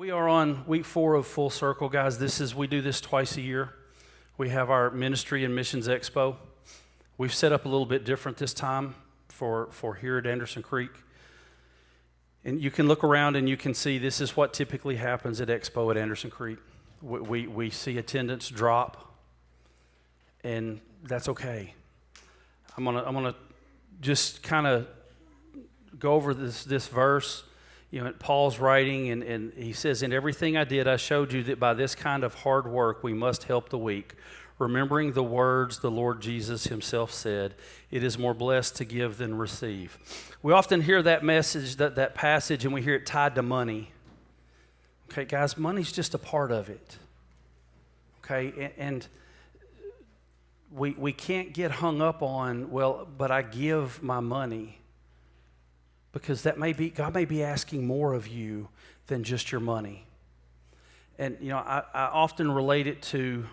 We are on week 4 of Full Circle, guys. We do this twice a year. We have our Ministry and Missions Expo. We've set up a little bit different this time for here at Anderson Creek. And you can look around and you can see this is what typically happens at Expo at Anderson Creek. We see attendance drop, and that's okay. I'm gonna just kind of go over this verse. You know, Paul's writing, and he says, "In everything I did, I showed you that by this kind of hard work we must help the weak, remembering the words the Lord Jesus himself said, it is more blessed to give than receive." We often hear that message, that passage, and we hear it tied to money. Okay, guys, money's just a part of it. Okay, and we can't get hung up on, well, but I give my money. Because God may be asking more of you than just your money. And, you know, I often relate it to,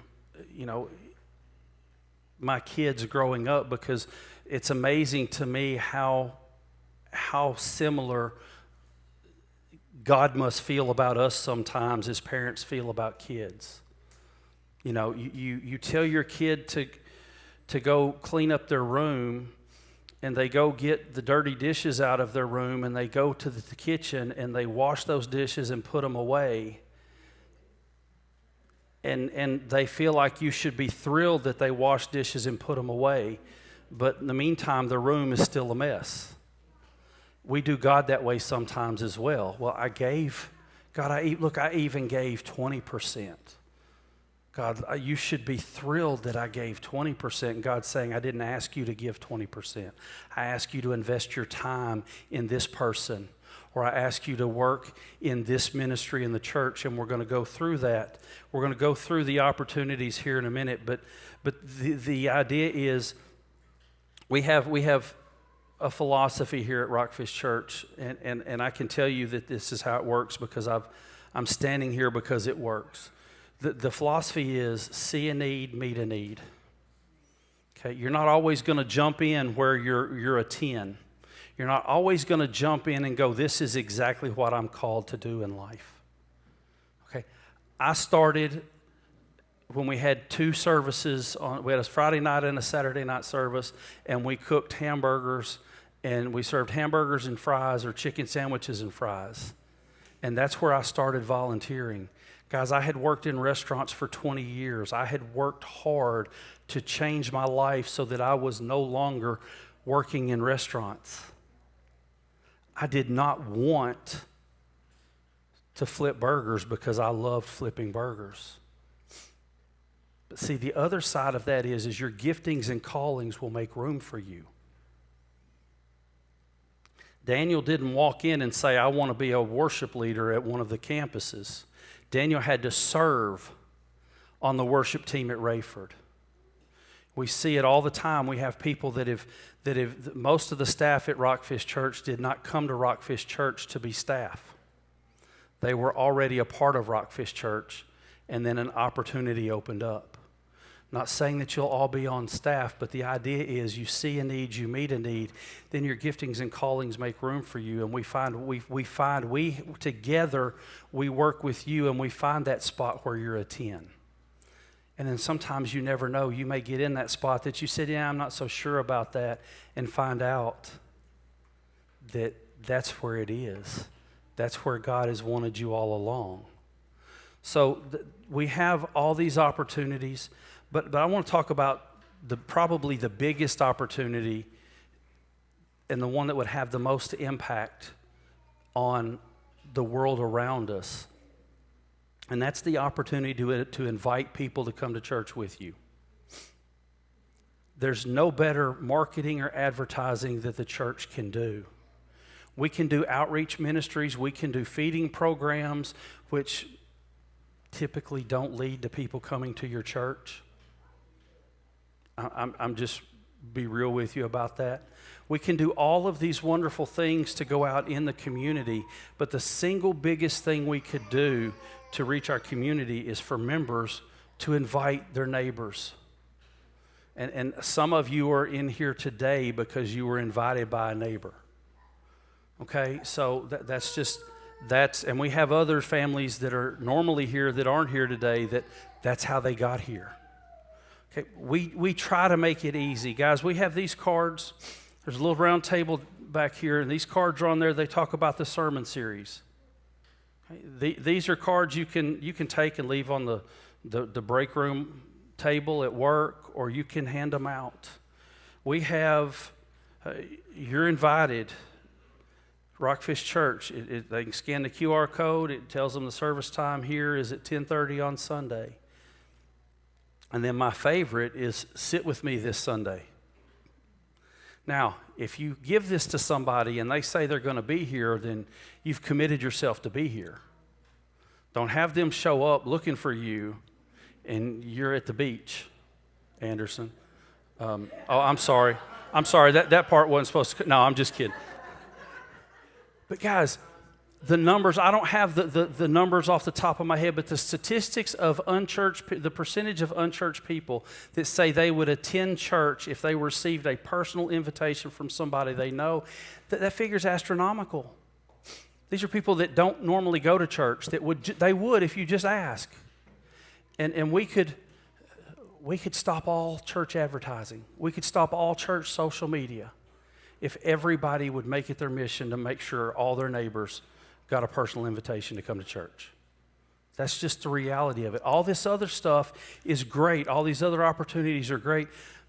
you know, my kids growing up, because it's amazing to me how similar God must feel about us sometimes as parents feel about kids. You know, you tell your kid to go clean up their room, and they go get the dirty dishes out of their room, and they go to the kitchen and they wash those dishes and put them away. And they feel like you should be thrilled that they wash dishes and put them away. But in the meantime, the room is still a mess. We do God that way sometimes as well. Well, I even gave 20%. God, you should be thrilled that I gave 20%. And God's saying, I didn't ask you to give 20%. I asked you to invest your time in this person, or I ask you to work in this ministry in the church, and we're going to go through that. We're going to go through the opportunities here in a minute, but the idea is we have a philosophy here at RockFish Church, and I can tell you that this is how it works, because I'm standing here because it works. The philosophy is see a need, meet a need. Okay, you're not always going to jump in where you're a 10. You're not always going to jump in and go, this is exactly what I'm called to do in life. Okay, I started when we had 2 services. We had a Friday night and a Saturday night service, and we cooked hamburgers, and we served hamburgers and fries, or chicken sandwiches and fries. And that's where I started volunteering. Guys, I had worked in restaurants for 20 years. I had worked hard to change my life so that I was no longer working in restaurants. I did not want to flip burgers because I loved flipping burgers. But see, the other side of that is your giftings and callings will make room for you. Daniel didn't walk in and say, I want to be a worship leader at one of the campuses. Daniel had to serve on the worship team at Rayford. We see it all the time. We have people that have most of the staff at RockFish Church did not come to RockFish Church to be staff. They were already a part of RockFish Church, and then an opportunity opened up. Not saying that you'll all be on staff, but the idea is you see a need, you meet a need, then your giftings and callings make room for you. And we together, we work with you, and we find that spot where you're a 10. And then sometimes you never know. You may get in that spot that you said, yeah, I'm not so sure about that, and find out that that's where it is. That's where God has wanted you all along. So we have all these opportunities. But I want to talk about probably the biggest opportunity, and the one that would have the most impact on the world around us. And that's the opportunity to invite people to come to church with you. There's no better marketing or advertising that the church can do. We can do outreach ministries. We can do feeding programs, which typically don't lead to people coming to your church. I'm just be real with you about that. We can do all of these wonderful things to go out in the community, but the single biggest thing we could do to reach our community is for members to invite their neighbors. And some of you are in here today because you were invited by a neighbor. Okay, so that's just And we have other families that are normally here that aren't here today that's how they got here. Okay, we try to make it easy. Guys, we have these cards. There's a little round table back here, and these cards are on there. They talk about the sermon series. Okay, these are cards you can take and leave on the break room table at work, or you can hand them out. We have, you're invited. RockFish Church, they can scan the QR code. It tells them the service time here is at 10:30 on Sunday. And then my favorite is sit with me this Sunday. Now, if you give this to somebody and they say they're going to be here, then you've committed yourself to be here. Don't have them show up looking for you and you're at the beach, Anderson. I'm sorry. That part wasn't supposed to. No, I'm just kidding. But guys, the numbers, I don't have the numbers off the top of my head, but the statistics of the percentage of unchurched people that say they would attend church if they received a personal invitation from somebody they know, that figure's astronomical. These are people that don't normally go to church, they would if you just ask. And we could stop all church advertising. We could stop all church social media if everybody would make it their mission to make sure all their neighbors got a personal invitation to come to church. That's just the reality of it. All this other stuff is great. All these other opportunities are great,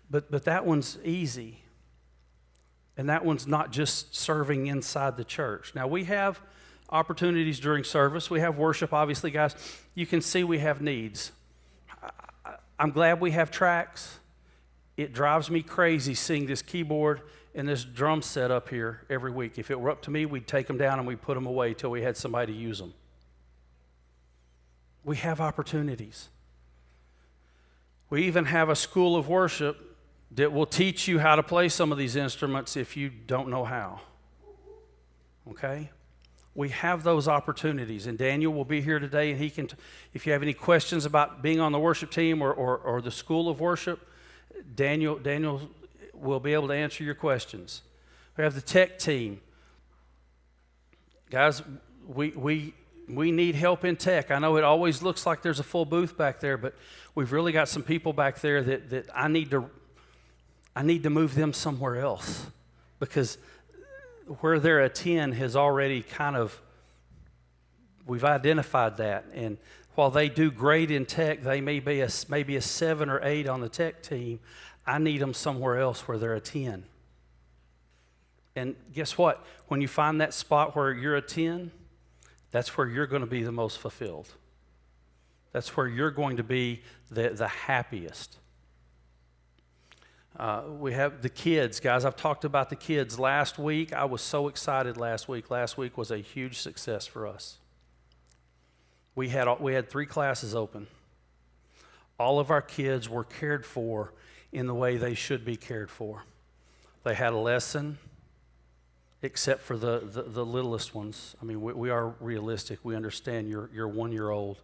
but that one's easy. And that one's not just serving inside the church. Now, we have opportunities during service. We have worship, obviously, guys. You can see we have needs. I'm glad we have tracks. It drives me crazy seeing this keyboard and this drum set up here every week. If it were up to me, we'd take them down and we'd put them away till we had somebody to use them. We have opportunities. We even have a school of worship that will teach you how to play some of these instruments if you don't know how. Okay? We have those opportunities, and Daniel will be here today, and he can, if you have any questions about being on the worship team or the school of worship, Daniel will be able to answer your questions. We have the tech team. Guys, we need help in tech. I know it always looks like there's a full booth back there, but we've really got some people back there that I need to move them somewhere else, because where they're a 10 has already we've identified that. And while they do great in tech, they may be maybe a 7 or 8 on the tech team. I need them somewhere else where they're a 10. And guess what? When you find that spot where you're a 10, that's where you're going to be the most fulfilled. That's where you're going to be the happiest. We have the kids. Guys, I've talked about the kids. Last week, I was so excited last week. Last week was a huge success for us. We had 3 classes open. All of our kids were cared for in the way they should be cared for. They had a lesson, except for the littlest ones. I mean, we are realistic. We understand your 1-year-old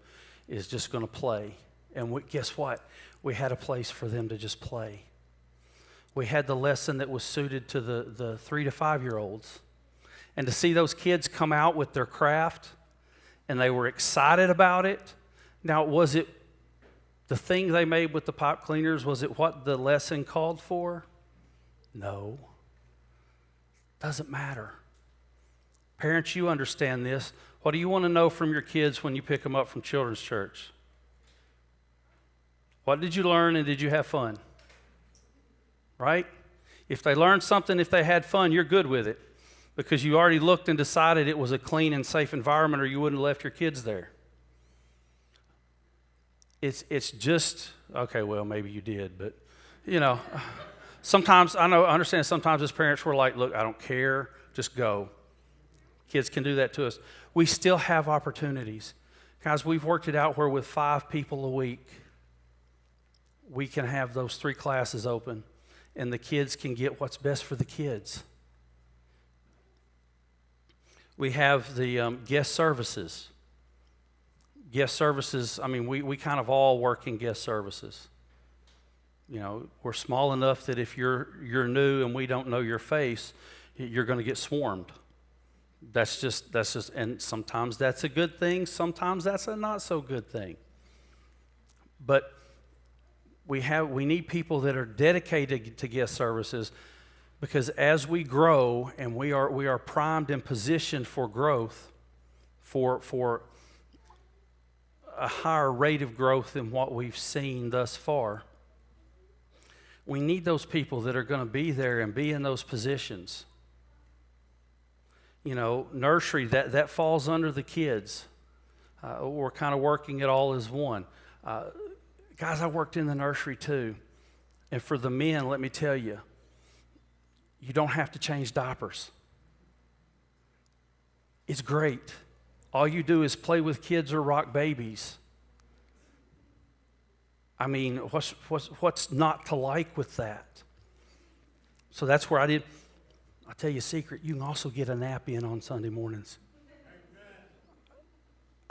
is just going to play. And guess what? We had a place for them to just play. We had the lesson that was suited to the 3 to 5-year-olds. And to see those kids come out with their craft, and they were excited about it. Now, was it the thing they made with the pipe cleaners? Was it what the lesson called for? No. Doesn't matter. Parents, you understand this. What do you want to know from your kids when you pick them up from children's church? What did you learn, and did you have fun? Right? If they learned something, if they had fun, you're good with it, because you already looked and decided it was a clean and safe environment, or you wouldn't have left your kids there. It's just, okay, well, maybe you did, but, sometimes, I understand sometimes as parents we're like, look, I don't care, just go. Kids can do that to us. We still have opportunities. Guys, we've worked it out where with 5 people a week, we can have those 3 classes open, and the kids can get what's best for the kids. We have the guest services. Guest services, I mean, we kind of all work in guest services. We're small enough that if you're new and we don't know your face, you're going to get swarmed. That's just, and sometimes that's a good thing, sometimes that's a not so good thing. But we need people that are dedicated to guest services, because as we grow and we are primed and positioned for growth, for a higher rate of growth than what we've seen thus far, we need those people that are going to be there and be in those positions. You know, nursery, that falls under the kids. We're kind of working it all as one. Guys, I worked in the nursery too. And for the men, let me tell you, you don't have to change diapers. It's great. All you do is play with kids or rock babies. I mean, what's not to like with that? So that's where I'll tell you a secret, you can also get a nap in on Sunday mornings.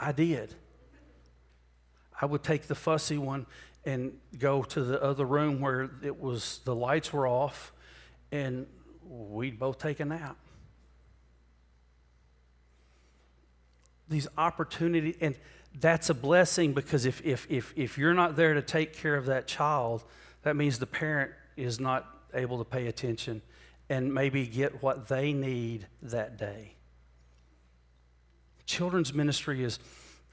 I did. I would take the fussy one and go to the other room where the lights were off, and we'd both take a nap. These opportunities, and that's a blessing, because if you're not there to take care of that child, that means the parent is not able to pay attention and maybe get what they need that day. Children's ministry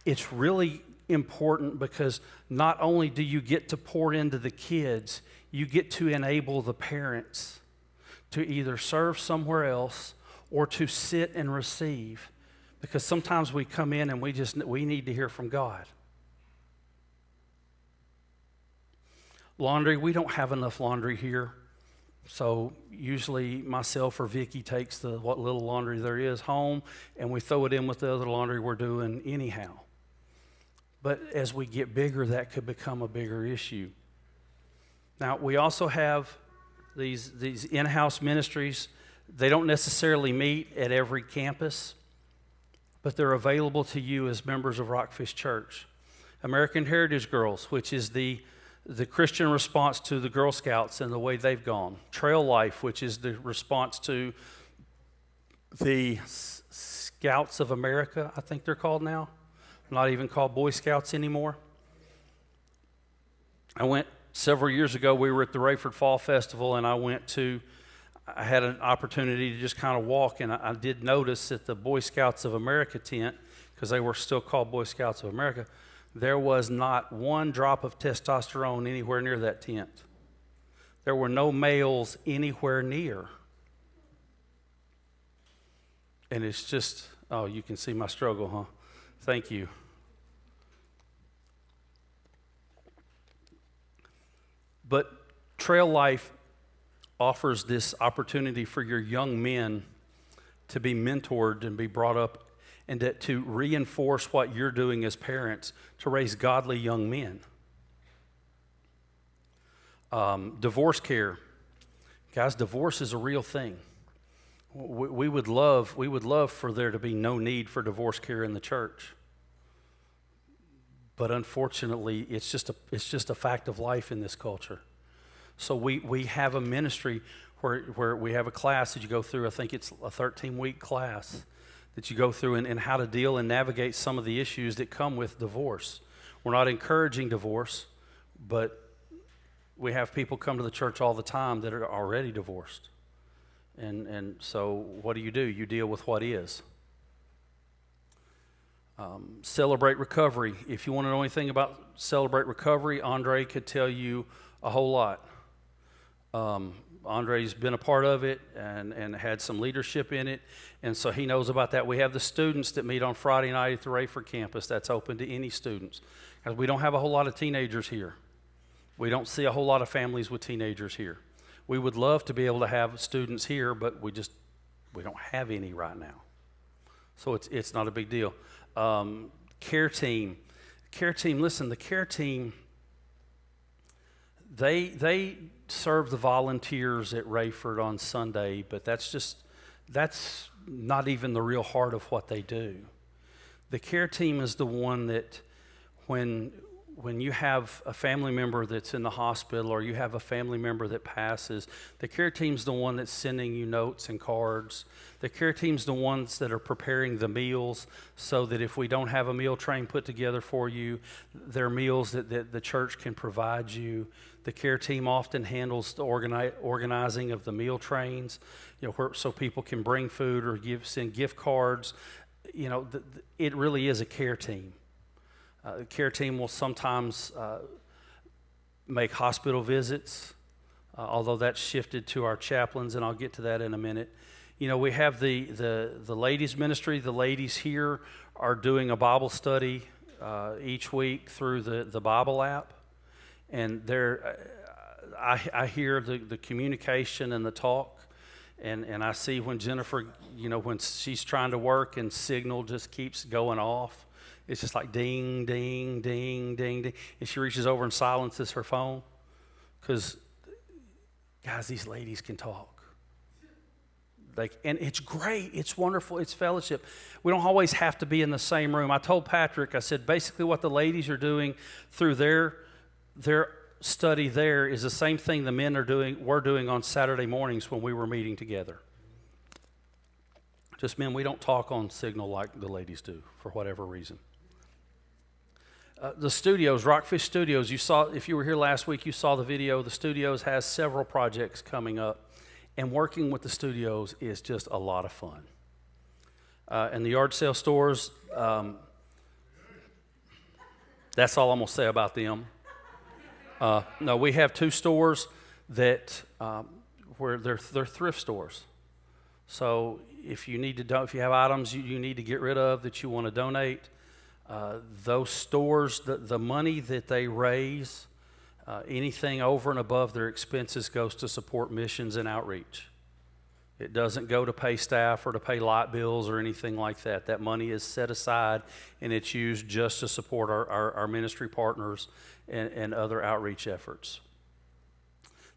it's really important, because not only do you get to pour into the kids, you get to enable the parents to either serve somewhere else or to sit and receive, because sometimes we come in and we need to hear from God. Laundry, we don't have enough laundry here. So usually myself or Vicky takes what little laundry there is home, and we throw it in with the other laundry we're doing anyhow. But as we get bigger, that could become a bigger issue. Now, we also have these in-house ministries. They don't necessarily meet at every campus, but they're available to you as members of RockFish Church. American Heritage Girls, which is the Christian response to the Girl Scouts and the way they've gone. Trail Life, which is the response to the Scouts of America, I think they're called now. Not even called Boy Scouts anymore. I went several years ago, we were at the Rayford Fall Festival, and I had an opportunity to just kind of walk, and I did notice that the Boy Scouts of America tent, because they were still called Boy Scouts of America, there was not one drop of testosterone anywhere near that tent. There were no males anywhere near. And it's just, oh, you can see my struggle, huh? Thank you. But Trail Life offers this opportunity for your young men to be mentored and be brought up, and to reinforce what you're doing as parents to raise godly young men. Divorce care. Guys, divorce is a real thing. We would love for there to be no need for divorce care in the church. But unfortunately, it's just a fact of life in this culture. So we have a ministry where we have a class that you go through. I think it's a 13-week class that you go through and how to deal and navigate some of the issues that come with divorce. We're not encouraging divorce, but we have people come to the church all the time that are already divorced. And so what do? You deal with what is. Celebrate Recovery. If you want to know anything about Celebrate Recovery, Andre could tell you a whole lot. Andre's been a part of it and had some leadership in it, and so he knows about that. We have the students that meet on Friday night at the Rayford campus. That's open to any students, because we don't have a whole lot of teenagers here. We don't see a whole lot of families with teenagers here. We would love to be able to have students here, but we don't have any right now. So it's not a big deal. Care team. Listen, the care team, they serve the volunteers at Rayford on Sunday, but that's not even the real heart of what they do. The care team is the one that when when you have a family member that's in the hospital or you have a family member that passes, the care team's the one that's sending you notes and cards. The care team's the ones that are preparing the meals so that if we don't have a meal train put together for you, there are meals that the church can provide you. The care team often handles the organizing of the meal trains, so people can bring food or send gift cards. It really is a care team. The care team will sometimes make hospital visits, although that's shifted to our chaplains, and I'll get to that in a minute. We have the ladies ministry. The ladies here are doing a Bible study each week through the Bible app, and I hear the communication and the talk, and I see when Jennifer, when she's trying to work and signal just keeps going off. It's just like ding, ding, ding, ding, ding. And she reaches over and silences her phone. Because, guys, these ladies can talk. And it's great. It's wonderful. It's fellowship. We don't always have to be in the same room. I told Patrick, I said, basically what the ladies are doing through their study there is the same thing the men were doing on Saturday mornings when we were meeting together. Just men, we don't talk on Signal like the ladies do for whatever reason. The studios, RockFish Studios, you saw, if you were here last week, you saw the video. The studios has several projects coming up, and working with the studios is just a lot of fun. And the yard sale stores, that's all I'm going to say about them. No, we have 2 stores that where they're thrift stores. So if you have items you need to get rid of that you want to donate, those stores, the money that they raise, anything over and above their expenses goes to support missions and outreach. It doesn't go to pay staff or to pay light bills or anything like that. That money is set aside and it's used just to support our ministry partners and other outreach efforts.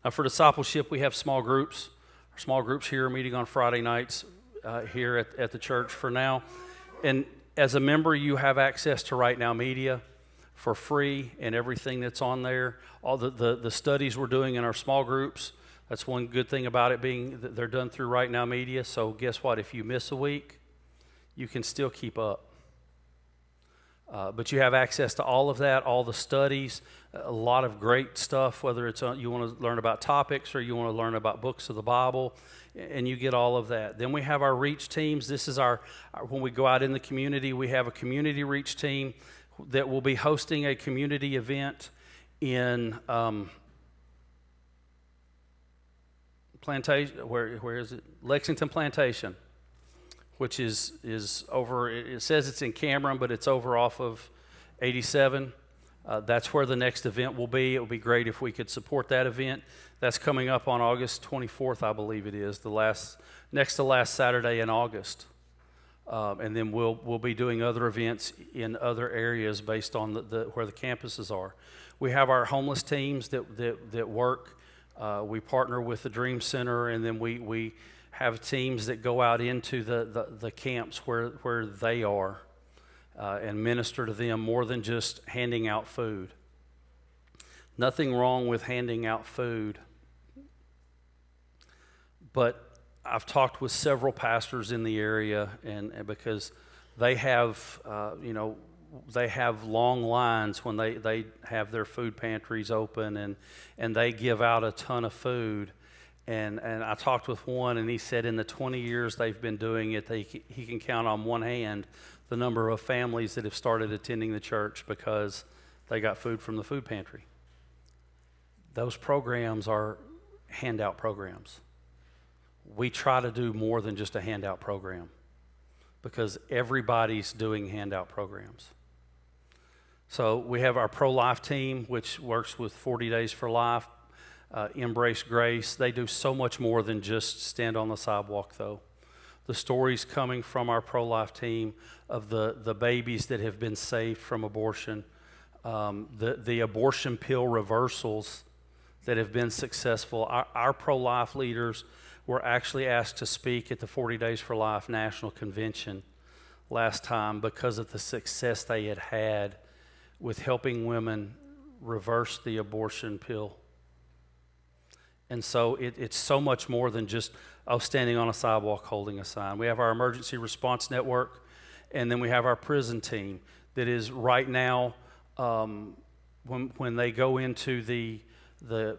Now for discipleship, we have small groups. Our small groups here are meeting on Friday nights here at the church for now. And as a member, you have access to Right Now Media for free and everything that's on there. All the studies we're doing in our small groups, that's one good thing about it being that they're done through Right Now Media. So guess what? If you miss a week, you can still keep up. But you have access to all of that, all the studies, a lot of great stuff, whether it's you want to learn about topics or you want to learn about books of the Bible, and you get all of that. Then we have our reach teams. This is when we go out in the community, we have a community reach team that will be hosting a community event in Plantation, where is it? Lexington Plantation, which is over, it says it's in Cameron, but it's over off of 87. That's where the next event will be. It would be great if we could support that event. That's coming up on August 24th, I believe it is, next to last Saturday in August. And then we'll be doing other events in other areas based on where the campuses are. We have our homeless teams that work. We partner with the Dream Center, and then we have teams that go out into the camps where they are and minister to them more than just handing out food. Nothing wrong with handing out food, but I've talked with several pastors in the area, and because they have they have long lines when they have their food pantries open, and they give out a ton of food. And I talked with one, and he said in the 20 years they've been doing it, he can count on one hand the number of families that have started attending the church because they got food from the food pantry. Those programs are handout programs. We try to do more than just a handout program because everybody's doing handout programs. So we have our pro-life team, which works with 40 Days for Life, Embrace Grace. They do so much more than just stand on the sidewalk, though. The stories coming from our pro-life team of the babies that have been saved from abortion, the abortion pill reversals that have been successful. Our pro-life leaders were actually asked to speak at the 40 Days for Life National Convention last time because of the success they had with helping women reverse the abortion pill. And so it's so much more than just, standing on a sidewalk holding a sign. We have our emergency response network, and then we have our prison team that is right now, when they go into the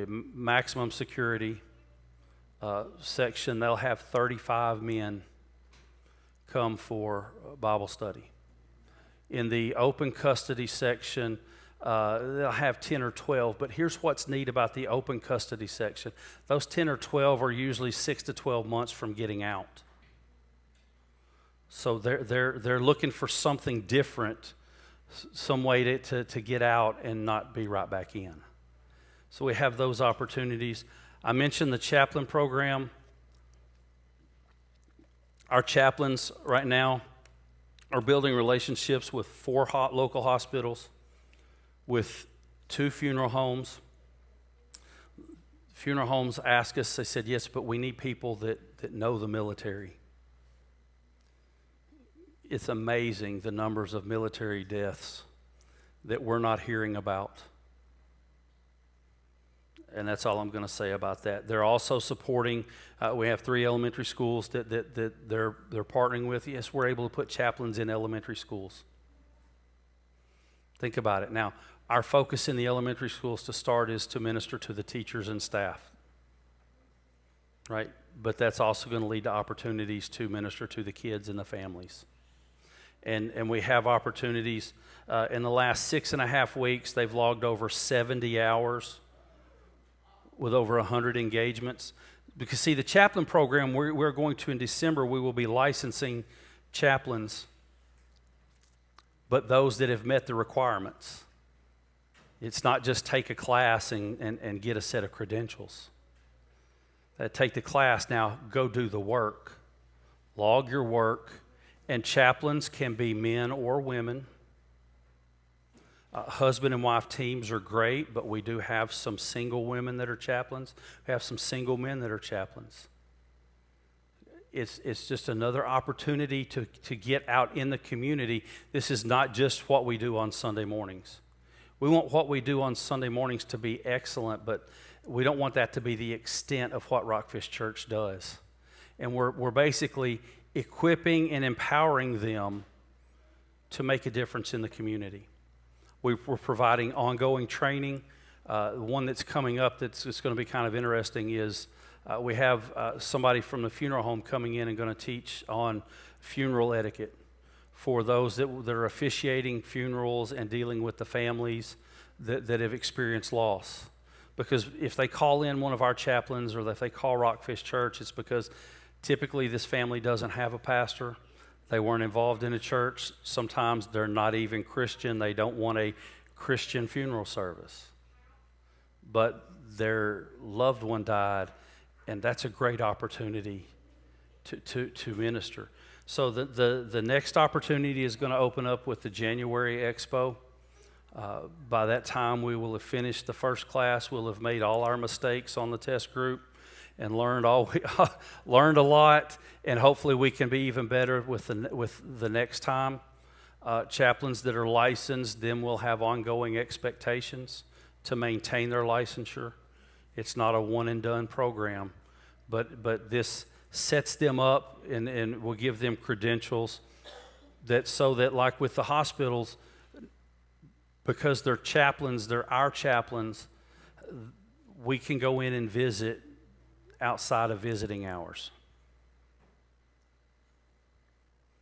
maximum security section, they'll have 35 men come for Bible study. In the open custody section, they'll have 10 or 12, but here's what's neat about the open custody section. Those 10 or 12 are usually 6 to 12 months from getting out. So they're looking for something different, some way to get out and not be right back in. So we have those opportunities. I mentioned the chaplain program. Our chaplains right now are building relationships with 4 local hospitals, with 2 funeral homes. Funeral homes ask us, they said, yes, but we need people that know the military. It's amazing the numbers of military deaths that we're not hearing about. And that's all I'm going to say about that. They're also supporting, we have 3 elementary schools that they're partnering with. Yes, we're able to put chaplains in elementary schools. Think about it. Now, our focus in the elementary schools to start is to minister to the teachers and staff, right? But that's also going to lead to opportunities to minister to the kids and the families. And we have opportunities. In the last 6.5 weeks, they've logged over 70 hours with over 100 engagements. Because, see, the chaplain program, we're going to, in December, we will be licensing chaplains, but those that have met the requirements. It's not just take a class and get a set of credentials. Take the class, now go do the work. Log your work, and chaplains can be men or women. Husband and wife teams are great, but we do have some single women that are chaplains. We have some single men that are chaplains. It's just another opportunity to get out in the community. This is not just what we do on Sunday mornings. We want what we do on Sunday mornings to be excellent, but we don't want that to be the extent of what RockFish Church does. And we're basically equipping and empowering them to make a difference in the community. We're providing ongoing training. One that's coming up that's going to be kind of interesting is we have somebody from the funeral home coming in and going to teach on funeral etiquette for those that are officiating funerals and dealing with the families that have experienced loss. Because if they call in one of our chaplains or if they call RockFish Church, it's because typically this family doesn't have a pastor. They weren't involved in a church. Sometimes they're not even Christian. They don't want a Christian funeral service. But their loved one died, and that's a great opportunity to minister. So the next opportunity is going to open up with the January Expo. By that time, we will have finished the first class. We'll have made all our mistakes on the test group and learned a lot, and hopefully we can be even better with the next time. Chaplains that are licensed then will have ongoing expectations to maintain their licensure. It's not a one-and-done program, but this sets them up and will give them credentials so that like with the hospitals, because they're chaplains, they're our chaplains, we can go in and visit outside of visiting hours.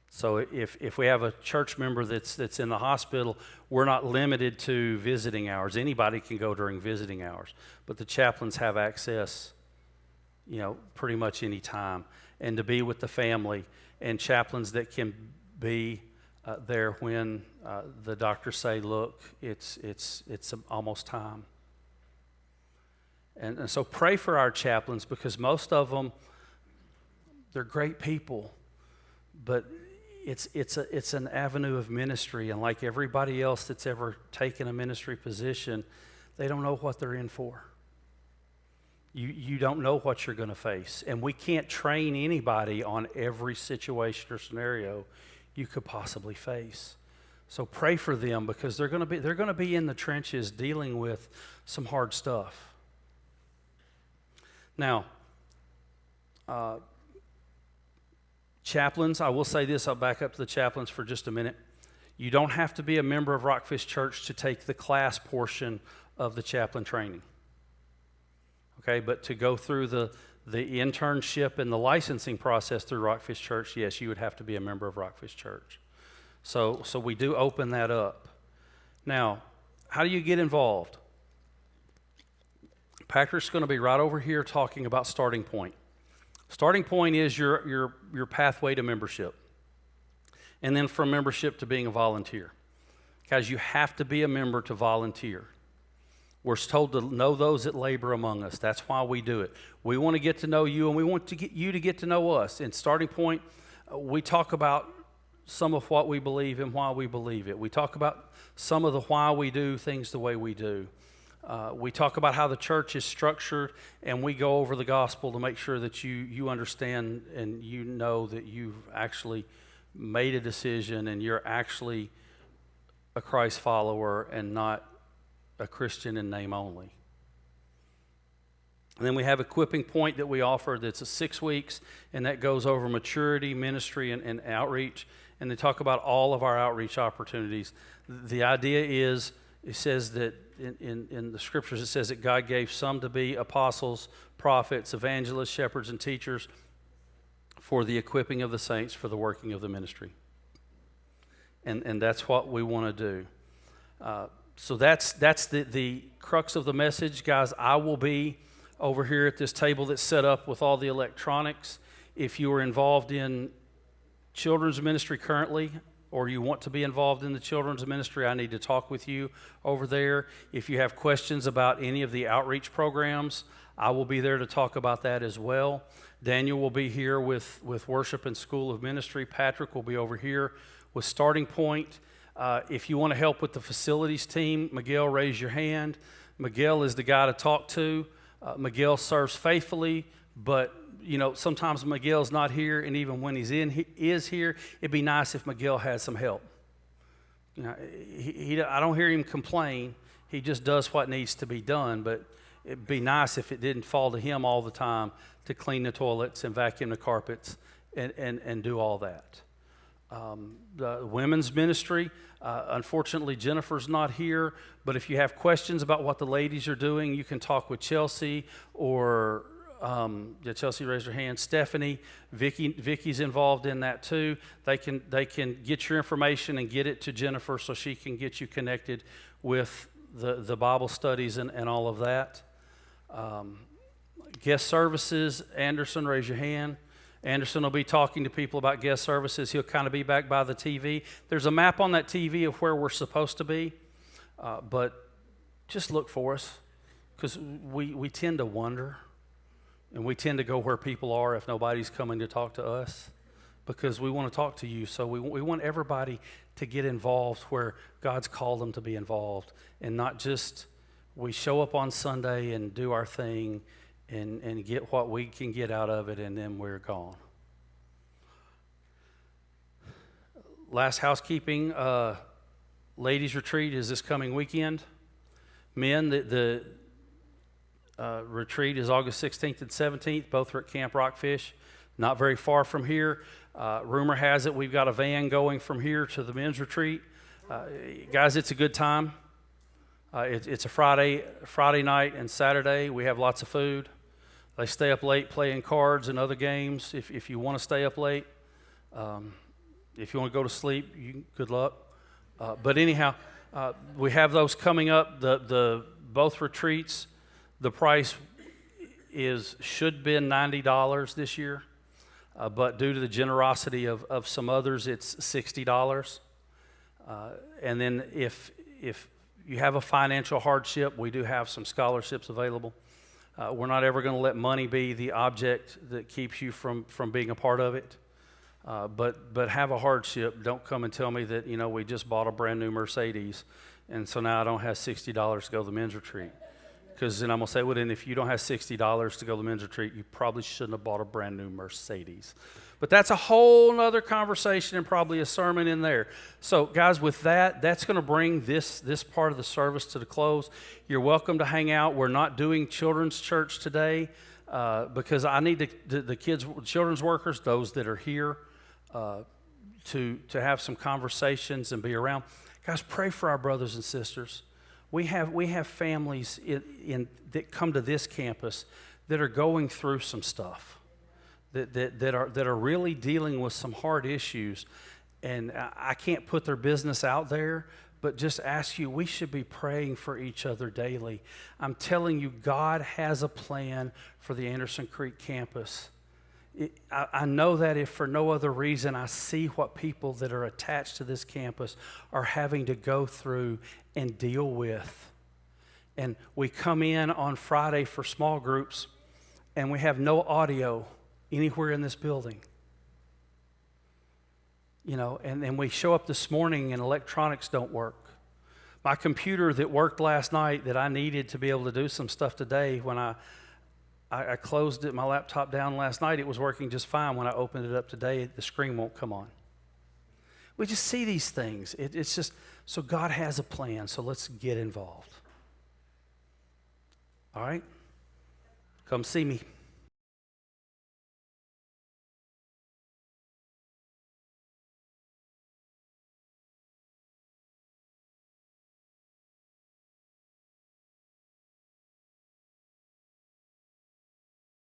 So if we have a church member that's in the hospital, we're not limited to visiting hours. Anybody can go during visiting hours, but the chaplains have access, pretty much any time, and to be with the family, and chaplains that can be there when the doctors say, look, it's almost time. And so pray for our chaplains, because most of them, they're great people, but it's an avenue of ministry, and like everybody else that's ever taken a ministry position, they don't know what they're in for. You don't know what you're going to face, and we can't train anybody on every situation or scenario you could possibly face. So pray for them because they're going to be in the trenches dealing with some hard stuff. Now, chaplains, I will say this, I'll back up to the chaplains for just a minute. You don't have to be a member of RockFish Church to take the class portion of the chaplain training. Okay, but to go through the internship and the licensing process through RockFish Church, yes, you would have to be a member of RockFish Church. So we do open that up. Now, how do you get involved? Patrick's going to be right over here talking about starting point. Starting point is your pathway to membership. And then from membership to being a volunteer. Guys, you have to be a member to volunteer. We're told to know those that labor among us. That's why we do it. We want to get to know you, and we want to get you to get to know us. In starting point, we talk about some of what we believe and why we believe it. We talk about some of the why we do things the way we do. We talk about how the church is structured, and we go over the gospel to make sure that you understand and you know that you've actually made a decision and you're actually a Christ follower and not a Christian in name only. And then we have equipping point that we offer that's a 6 weeks, and that goes over maturity, ministry, and outreach. And they talk about all of our outreach opportunities. The idea is, it says that in the scriptures, it says that God gave some to be apostles, prophets, evangelists, shepherds, and teachers for the equipping of the saints for the working of the ministry. And that's what we want to do. So that's the crux of the message. Guys, I will be over here at this table that's set up with all the electronics. If you are involved in children's ministry currently, or you want to be involved in the children's ministry, I need to talk with you over there. If you have questions about any of the outreach programs, I will be there to talk about that as well. Daniel will be here with Worship and School of Ministry. Patrick will be over here with Starting Point. If you want to help with the facilities team, Miguel, raise your hand. Miguel is the guy to talk to. Miguel serves faithfully, but sometimes Miguel's not here, and even when he is here, it'd be nice if Miguel had some help. I don't hear him complain. He just does what needs to be done, but it'd be nice if it didn't fall to him all the time to clean the toilets and vacuum the carpets and do all that. The women's ministry, unfortunately Jennifer's not here, but if you have questions about what the ladies are doing, you can talk with Chelsea or Chelsea raised her hand. Stephanie, Vicky's involved in that too. They can get your information and get it to Jennifer so she can get you connected with the Bible studies and all of that. Guest services, Anderson, raise your hand. Anderson will be talking to people about guest services. He'll kind of be back by the TV. There's a map on that TV of where we're supposed to be, but just look for us because we tend to wonder. And we tend to go where people are if nobody's coming to talk to us because we want to talk to you. So we want everybody to get involved where God's called them to be involved and not just we show up on Sunday and do our thing and get what we can get out of it and then we're gone. Last housekeeping, ladies' retreat is this coming weekend. Men, the retreat is August 16th and 17th. Both are at Camp RockFish, not very far from here. Rumor has it we've got a van going from here to the men's retreat. Guys, it's a good time. It's a Friday night and Saturday. We have lots of food. They stay up late playing cards and other games if you want to stay up late. If you want to go to sleep, good luck. But anyhow, we have those coming up. The both retreats, the price should be $90 this year, but due to the generosity of some others, it's $60. And then if you have a financial hardship, we do have some scholarships available. We're not ever going to let money be the object that keeps you from being a part of it. But have a hardship. Don't come and tell me that we just bought a brand new Mercedes, and so now I don't have $60 to go to the men's retreat. Because then I'm going to say, well, then if you don't have $60 to go to the men's retreat, you probably shouldn't have bought a brand new Mercedes. But that's a whole nother conversation and probably a sermon in there. So, guys, with that, that's going to bring this part of the service to the close. You're welcome to hang out. We're not doing children's church today because I need the children's workers, those that are here, to have some conversations and be around. Guys, pray for our brothers and sisters. We have families that come to this campus that are going through some stuff, that are really dealing with some hard issues, and I can't put their business out there, but just ask you, we should be praying for each other daily. I'm telling you, God has a plan for the Anderson Creek campus. I know that if for no other reason, I see what people that are attached to this campus are having to go through and deal with. And we come in on Friday for small groups, and we have no audio anywhere in this building. You know, and we show up this morning and electronics don't work. My computer that worked last night that I needed to be able to do some stuff today, when I closed my laptop down last night, it was working just fine. When I opened it up today, the screen won't come on. We just see these things. It's just, so God has a plan, so let's get involved. All right? Come see me.